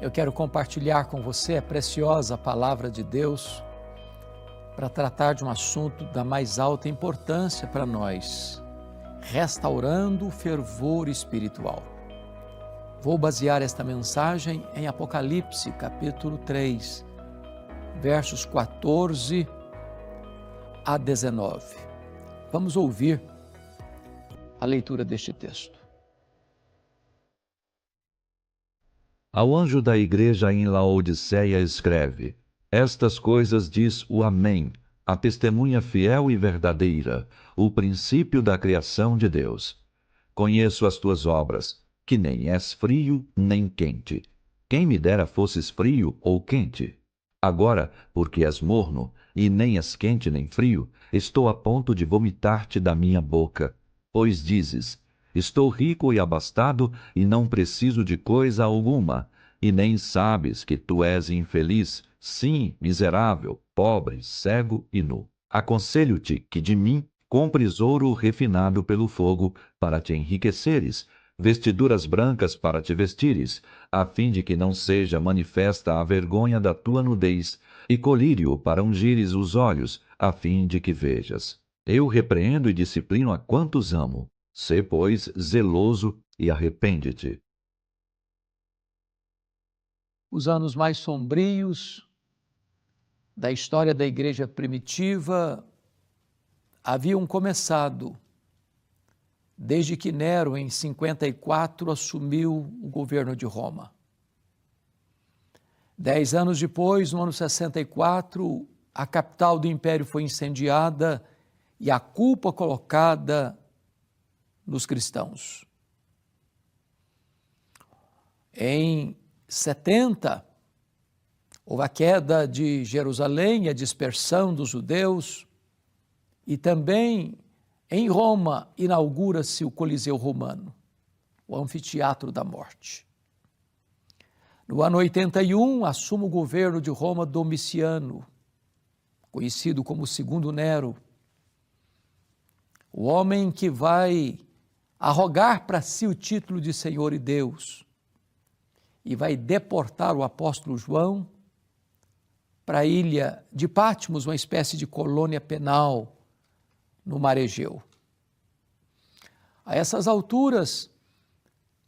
Eu quero compartilhar com você a preciosa palavra de Deus para tratar de um assunto da mais alta importância para nós, restaurando o fervor espiritual. Vou basear esta mensagem em Apocalipse, capítulo 3, versos 14 a 19. Vamos ouvir a leitura deste texto. Ao anjo da igreja em Laodiceia escreve: Estas coisas diz o Amém, a testemunha fiel e verdadeira, o princípio da criação de Deus. Conheço as tuas obras, que nem és frio nem quente. Quem me dera fosses frio ou quente. Agora, porque és morno, e nem és quente nem frio, estou a ponto de vomitar-te da minha boca. Pois dizes: Estou rico e abastado, e não preciso de coisa alguma, e nem sabes que tu és infeliz, sim, miserável, pobre, cego e nu. Aconselho-te que de mim compres ouro refinado pelo fogo, para te enriqueceres, vestiduras brancas para te vestires, a fim de que não seja manifesta a vergonha da tua nudez, e colírio para ungires os olhos, a fim de que vejas. Eu repreendo e disciplino a quantos amo. Sê, pois, zeloso e arrepende-te. Os anos mais sombrios da história da igreja primitiva haviam começado desde que Nero, em 54, assumiu o governo de Roma. 10 anos depois, no ano 64, a capital do império foi incendiada e a culpa colocada nos cristãos. Em 70, houve a queda de Jerusalém, a dispersão dos judeus, e também em Roma inaugura-se o Coliseu Romano, o anfiteatro da morte. No ano 81, assume o governo de Roma Domiciano, conhecido como Segundo Nero, o homem que vai arrogar para si o título de Senhor e Deus e vai deportar o apóstolo João para a ilha de Patmos, uma espécie de colônia penal no Mar Egeu. A essas alturas,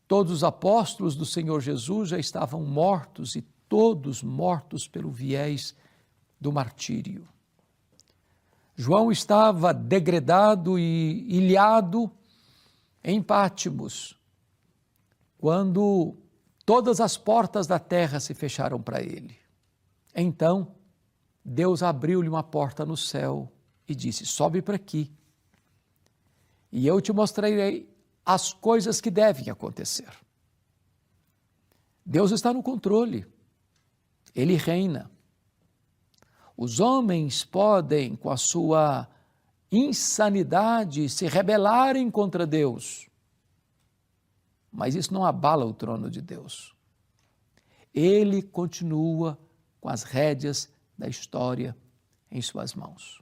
todos os apóstolos do Senhor Jesus já estavam mortos e todos mortos pelo viés do martírio. João estava degradado e ilhado em Patmos, quando todas as portas da terra se fecharam para ele. Então, Deus abriu-lhe uma porta no céu e disse: sobe para aqui, e eu te mostrarei as coisas que devem acontecer. Deus está no controle, Ele reina. Os homens podem, com a sua insanidade, se rebelarem contra Deus, mas isso não abala o trono de Deus. Ele continua com as rédeas da história em suas mãos.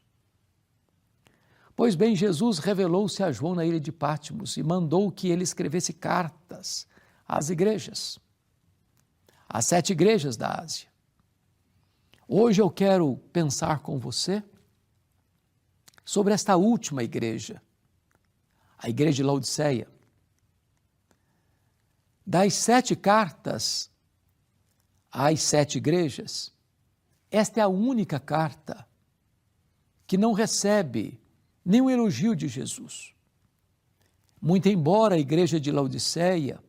Pois bem, Jesus revelou-se a João na ilha de Patmos e mandou que ele escrevesse cartas às igrejas, às 7 igrejas da Ásia. Hoje eu quero pensar com você sobre esta última igreja, a igreja de Laodiceia. Das 7 cartas às 7 igrejas, esta é a única carta que não recebe nenhum elogio de Jesus. Muito embora a igreja de Laodiceia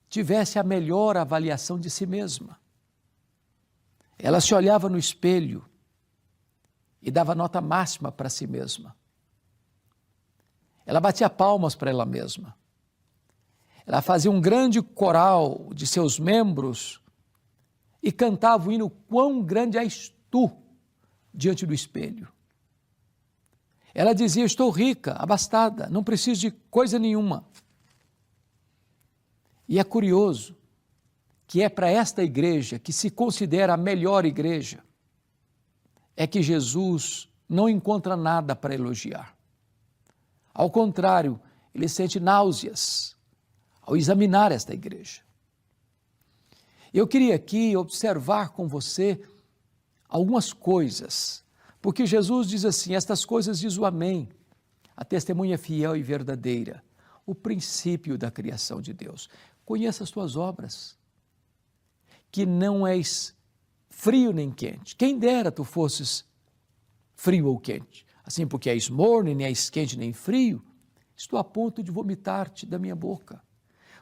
tivesse a melhor avaliação de si mesma. Ela se olhava no espelho e dava nota máxima para si mesma. Ela batia palmas para ela mesma. Ela fazia um grande coral de seus membros e cantava o hino Quão grande és tu diante do espelho. Ela dizia: estou rica, abastada, não preciso de coisa nenhuma. E é curioso que é para esta igreja, que se considera a melhor igreja, é que Jesus não encontra nada para elogiar. Ao contrário, ele sente náuseas ao examinar esta igreja. Eu queria aqui observar com você algumas coisas, porque Jesus diz assim: estas coisas diz o Amém, a testemunha fiel e verdadeira, o princípio da criação de Deus. Conheça as tuas obras, que não és frio nem quente. Quem dera tu fosses frio ou quente. Assim, porque és morno, nem és quente nem frio, estou a ponto de vomitar-te da minha boca.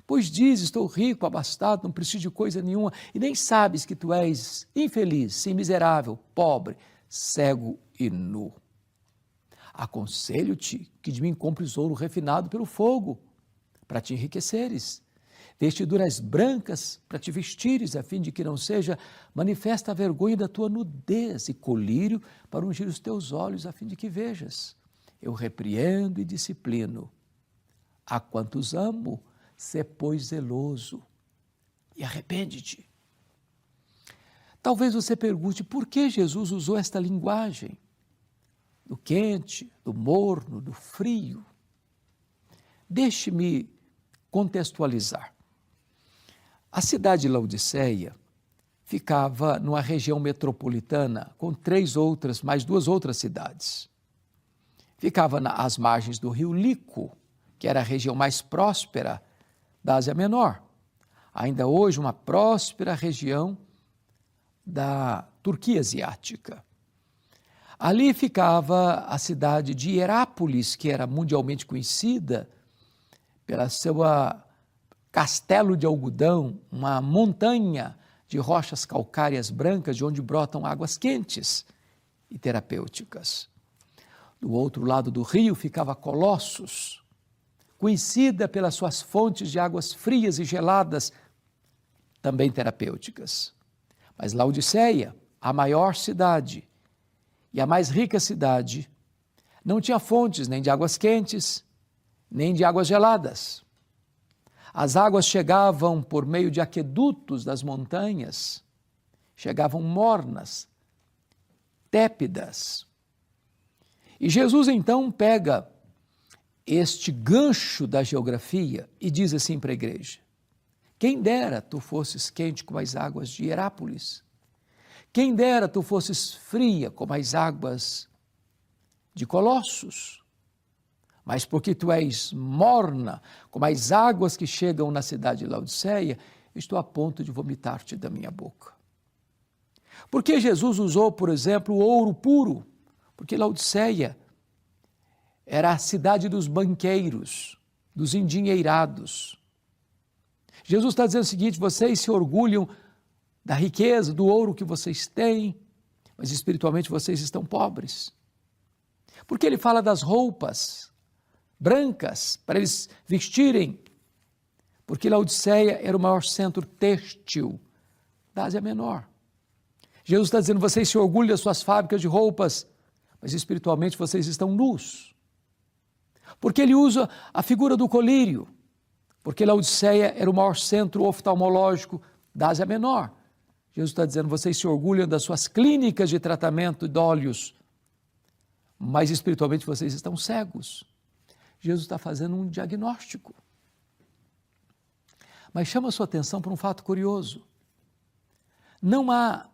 Pois diz, estou rico, abastado, não preciso de coisa nenhuma, e nem sabes que tu és infeliz, sim, miserável, pobre, cego e nu. Aconselho-te que de mim compres ouro refinado pelo fogo, para te enriqueceres, vestiduras brancas para te vestires, a fim de que não seja manifesta a vergonha da tua nudez, e colírio para ungir os teus olhos, a fim de que vejas. Eu repreendo e disciplino. A quantos amo, sê, pois, zeloso e arrepende-te. Talvez você pergunte por que Jesus usou esta linguagem do quente, do morno, do frio. Deixe-me contextualizar. A cidade de Laodiceia ficava numa região metropolitana com mais duas outras cidades. Ficava às margens do rio Lico, que era a região mais próspera da Ásia Menor. Ainda hoje uma próspera região da Turquia asiática. Ali ficava a cidade de Hierápolis, que era mundialmente conhecida pela sua castelo de algodão, uma montanha de rochas calcárias brancas, de onde brotam águas quentes e terapêuticas. Do outro lado do rio ficava Colossos, conhecida pelas suas fontes de águas frias e geladas, também terapêuticas. Mas Laodiceia, a maior cidade e a mais rica cidade, não tinha fontes nem de águas quentes, nem de águas geladas. As águas chegavam por meio de aquedutos das montanhas, chegavam mornas, tépidas. E Jesus então pega este gancho da geografia e diz assim para a igreja: quem dera tu fosses quente como as águas de Hierápolis, quem dera tu fosses fria como as águas de Colossos, mas porque tu és morna como as águas que chegam na cidade de Laodiceia, estou a ponto de vomitar-te da minha boca. Por que Jesus usou, por exemplo, o ouro puro? Porque Laodiceia era a cidade dos banqueiros, dos endinheirados. Jesus está dizendo o seguinte: vocês se orgulham da riqueza, do ouro que vocês têm, mas espiritualmente vocês estão pobres. Porque ele fala das roupas brancas para eles vestirem, porque Laodiceia era o maior centro têxtil da Ásia Menor. Jesus está dizendo: vocês se orgulham das suas fábricas de roupas, mas espiritualmente vocês estão nus. Porque ele usa a figura do colírio, porque Laodiceia era o maior centro oftalmológico da Ásia Menor. Jesus está dizendo: vocês se orgulham das suas clínicas de tratamento de olhos, mas espiritualmente vocês estão cegos. Jesus está fazendo um diagnóstico. Mas chama a sua atenção para um fato curioso. Não há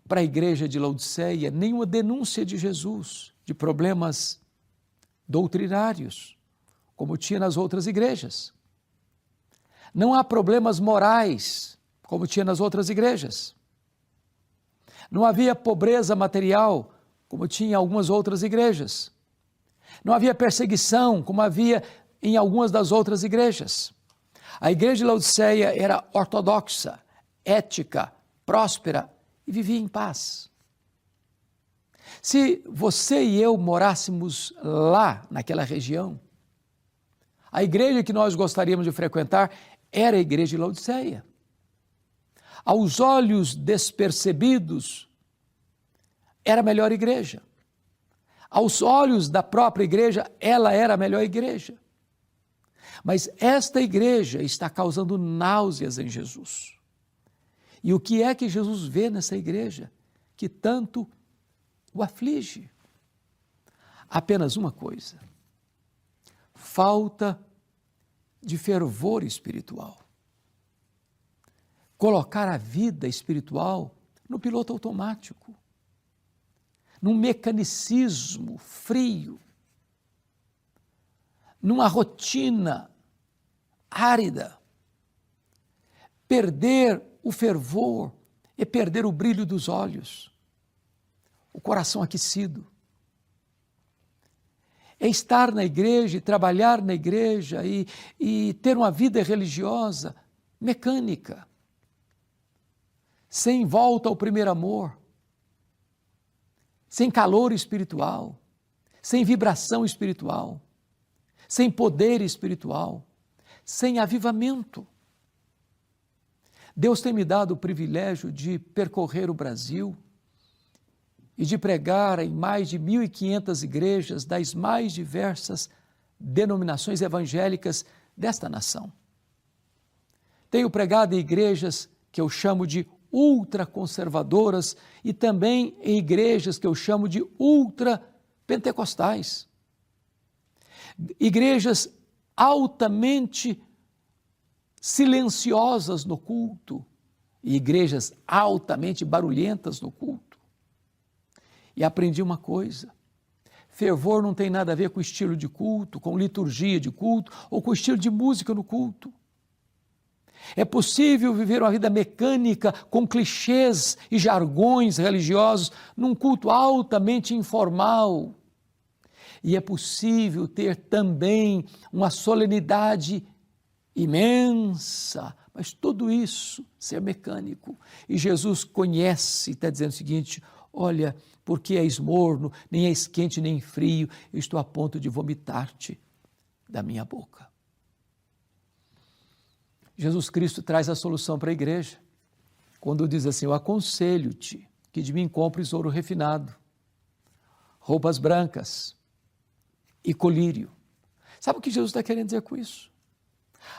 para a igreja de Laodiceia nenhuma denúncia de Jesus, de problemas doutrinários, como tinha nas outras igrejas. Não há problemas morais, como tinha nas outras igrejas. Não havia pobreza material, como tinha em algumas outras igrejas. Não havia perseguição, como havia em algumas das outras igrejas. A igreja de Laodiceia era ortodoxa, ética, próspera e vivia em paz. Se você e eu morássemos lá, naquela região, a igreja que nós gostaríamos de frequentar era a igreja de Laodiceia. Aos olhos despercebidos, era a melhor igreja. Aos olhos da própria igreja, ela era a melhor igreja. Mas esta igreja está causando náuseas em Jesus. E o que é que Jesus vê nessa igreja que tanto o aflige? Apenas uma coisa: falta de fervor espiritual. colocar a vida espiritual no piloto automático, num mecanicismo frio, numa rotina árida. Perder o fervor é perder o brilho dos olhos, o coração aquecido. É estar na igreja e trabalhar na igreja e ter uma vida religiosa mecânica, sem volta ao primeiro amor, sem calor espiritual, sem vibração espiritual, sem poder espiritual, sem avivamento. Deus tem me dado o privilégio de percorrer o Brasil e de pregar em mais de 1.500 igrejas das mais diversas denominações evangélicas desta nação. Tenho pregado em igrejas que eu chamo de ultraconservadoras e também em igrejas que eu chamo de ultrapentecostais. Igrejas altamente silenciosas no culto e igrejas altamente barulhentas no culto. E aprendi uma coisa: fervor não tem nada a ver com estilo de culto, com liturgia de culto ou com estilo de música no culto. É possível viver uma vida mecânica com clichês e jargões religiosos num culto altamente informal. E é possível ter também uma solenidade imensa, mas tudo isso ser mecânico. E Jesus conhece, está dizendo o seguinte: olha, porque és morno, nem és quente nem frio, eu estou a ponto de vomitar-te da minha boca. Jesus Cristo traz a solução para a igreja, quando diz assim: eu aconselho-te que de mim compres ouro refinado, roupas brancas e colírio. Sabe o que Jesus está querendo dizer com isso?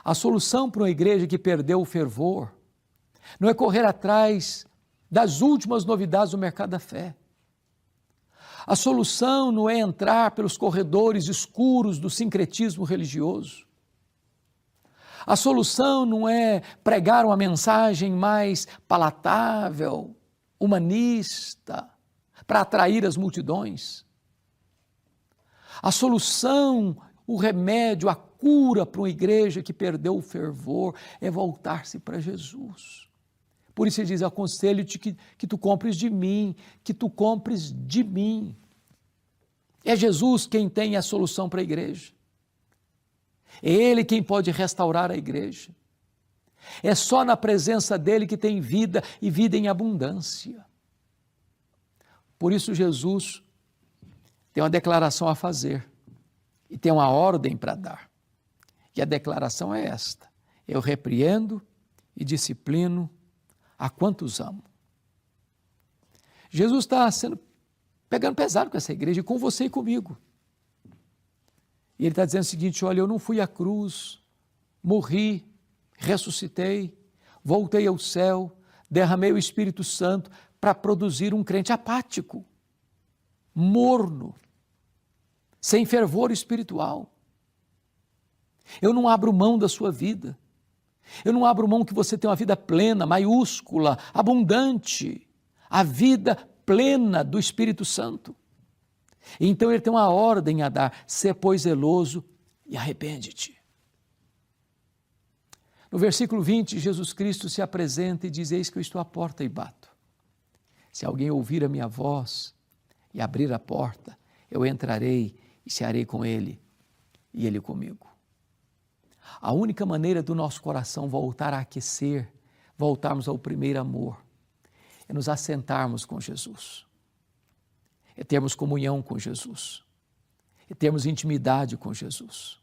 A solução para uma igreja que perdeu o fervor não é correr atrás das últimas novidades do mercado da fé. A solução não é entrar pelos corredores escuros do sincretismo religioso. A solução não é pregar uma mensagem mais palatável, humanista, para atrair as multidões. A solução, o remédio, a cura para uma igreja que perdeu o fervor é voltar-se para Jesus. Por isso ele diz: aconselho-te que tu compres de mim, que tu compres de mim. É Jesus quem tem a solução para a igreja. É Ele quem pode restaurar a igreja. É só na presença dEle que tem vida e vida em abundância. Por isso Jesus tem uma declaração a fazer e tem uma ordem para dar. E a declaração é esta: eu repreendo e disciplino a quantos amo. Jesus está pegando pesado com essa igreja, e com você e comigo. E ele está dizendo o seguinte: olha, eu não fui à cruz, morri, ressuscitei, voltei ao céu, derramei o Espírito Santo para produzir um crente apático, morno, sem fervor espiritual. Eu não abro mão da sua vida. Eu não abro mão que você tenha uma vida plena, maiúscula, abundante, a vida plena do Espírito Santo. Então ele tem uma ordem a dar: sê, pois, zeloso e arrepende-te. No versículo 20, Jesus Cristo se apresenta e diz: eis que eu estou à porta e bato. Se alguém ouvir a minha voz e abrir a porta, eu entrarei e cearei com ele e ele comigo. A única maneira do nosso coração voltar a aquecer, voltarmos ao primeiro amor, é nos assentarmos com Jesus, é termos comunhão com Jesus, é termos intimidade com Jesus,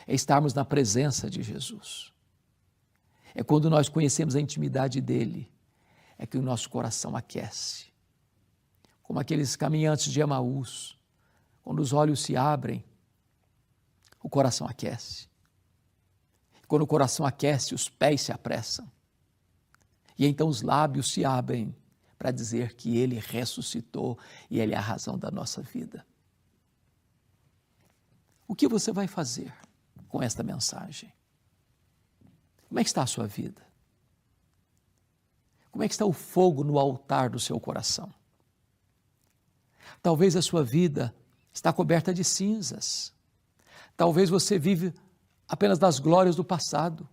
é estarmos na presença de Jesus. É quando nós conhecemos a intimidade dele, é que o nosso coração aquece. Como aqueles caminhantes de Emaús, quando os olhos se abrem, o coração aquece. Quando o coração aquece, os pés se apressam. E então os lábios se abrem para dizer que ele ressuscitou e ele é a razão da nossa vida. O que você vai fazer com esta mensagem? Como é que está a sua vida? Como é que está o fogo no altar do seu coração? Talvez a sua vida está coberta de cinzas. Talvez você vive apenas das glórias do passado.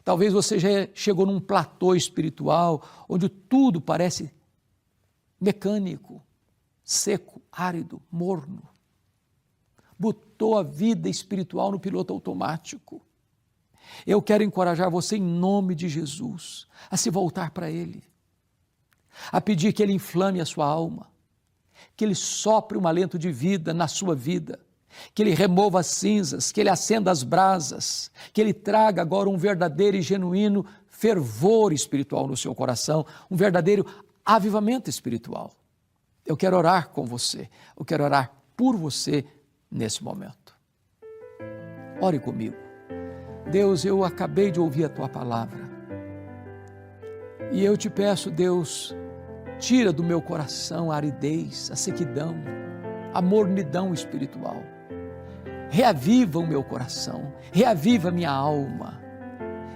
Talvez você já chegou num platô espiritual, onde tudo parece mecânico, seco, árido, morno. Botou a vida espiritual no piloto automático. Eu quero encorajar você em nome de Jesus a se voltar para Ele, a pedir que Ele inflame a sua alma, que Ele sopre um alento de vida na sua vida, que Ele remova as cinzas, que Ele acenda as brasas, que Ele traga agora um verdadeiro e genuíno fervor espiritual no seu coração, um verdadeiro avivamento espiritual. Eu quero orar com você, eu quero orar por você nesse momento. Ore comigo. Deus, eu acabei de ouvir a Tua palavra e eu te peço, Deus, tira do meu coração a aridez, a sequidão, a mornidão espiritual. Reaviva o meu coração, reaviva a minha alma.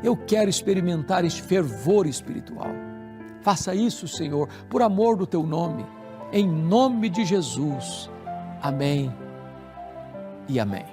Eu quero experimentar este fervor espiritual. Faça isso, Senhor, por amor do Teu nome, em nome de Jesus. Amém e amém.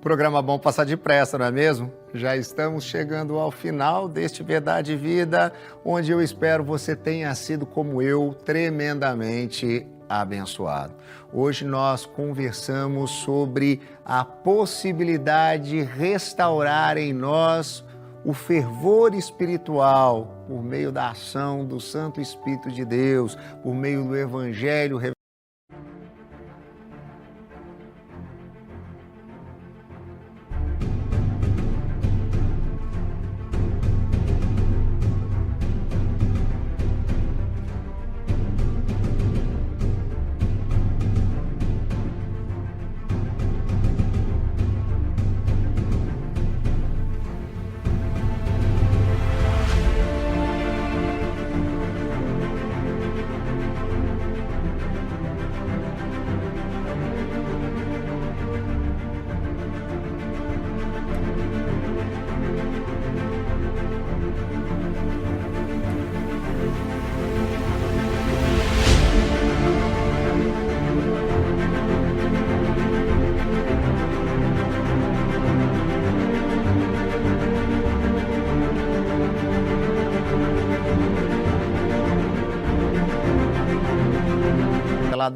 Programa bom passar depressa, não é mesmo? Já estamos chegando ao final deste Verdade e Vida, onde eu espero você tenha sido, como eu, tremendamente abençoado. Hoje nós conversamos sobre a possibilidade de restaurar em nós o fervor espiritual por meio da ação do Santo Espírito de Deus, por meio do Evangelho revelado.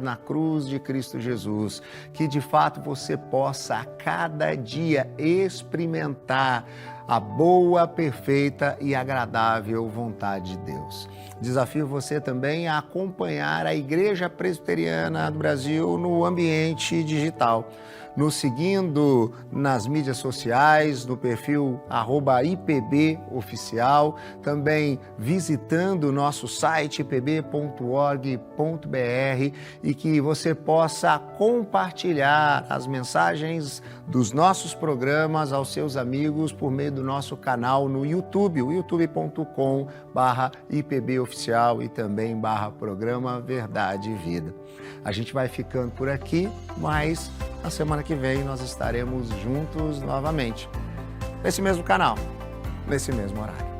Na cruz de Cristo Jesus, que de fato você possa a cada dia experimentar a boa, perfeita e agradável vontade de Deus. Desafio você também a acompanhar a Igreja Presbiteriana do Brasil no ambiente digital, nos seguindo nas mídias sociais, no perfil @IPBOficial, também visitando o nosso site ipb.org.br e que você possa compartilhar as mensagens dos nossos programas aos seus amigos por meio do nosso canal no YouTube, o youtube.com/IPBOficial e também /programa Verdade e Vida. A gente vai ficando por aqui, mas na semana que vem nós estaremos juntos novamente, nesse mesmo canal, nesse mesmo horário.